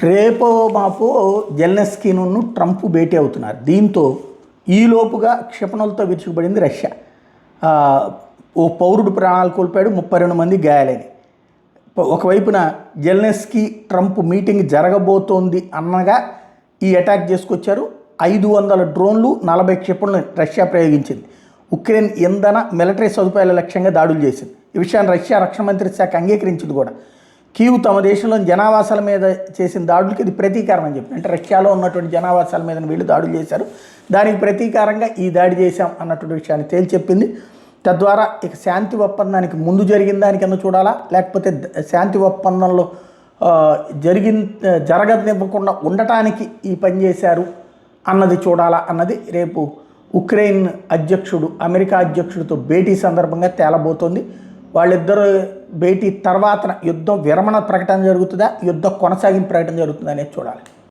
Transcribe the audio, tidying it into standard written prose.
రేపో మాపో జెలెన్స్కీను ట్రంప్ భేటీ అవుతున్నారు. దీంతో ఈలోపుగా క్షిపణులతో విరుచుకుపడింది రష్యా. ఆ, ఓ పౌరుడు ప్రాణాలు కోల్పోయాడు, 32 మంది గాయాలైన. ఒకవైపున జెలెన్స్కీ ట్రంప్ మీటింగ్ జరగబోతోంది అన్నగా ఈ అటాక్ చేసుకొచ్చారు. 500 డ్రోన్లు 40 క్షిపణులు రష్యా ప్రయోగించింది. ఉక్రెయిన్ ఇంధన మిలిటరీ సదుపాయాల లక్ష్యంగా దాడులు చేసింది. ఈ విషయాన్ని రష్యా రక్షణ మంత్రిత్వ శాఖ అంగీకరించింది కూడా. కీవ్ తమ దేశంలోని జనావాసాల మీద చేసిన దాడులకి ఇది ప్రతీకారం అని చెప్పి, అంటే రష్యాలో ఉన్నటువంటి జనావాసాల మీద వీళ్ళు దాడులు చేశారు, దానికి ప్రతీకారంగా ఈ దాడి చేశాం అన్నటువంటి విషయాన్ని తేల్చెప్పింది. తద్వారా ఇక శాంతి ఒప్పందానికి ముందు జరిగిన దానికన్నా చూడాలా, లేకపోతే శాంతి ఒప్పందంలో జరగనివ్వకుండా ఉండటానికి ఈ పని చేశారు అన్నది చూడాలా అన్నది రేపు ఉక్రెయిన్ అధ్యక్షుడు అమెరికా అధ్యక్షుడితో భేటీ సందర్భంగా తేలబోతోంది. వాళ్ళిద్దరు భేటీ తర్వాత యుద్ధం విరమణ ప్రకటన జరుగుతుందా, యుద్ధ కొనసాగింపు ప్రకటన జరుగుతుందా అనేది చూడాలి.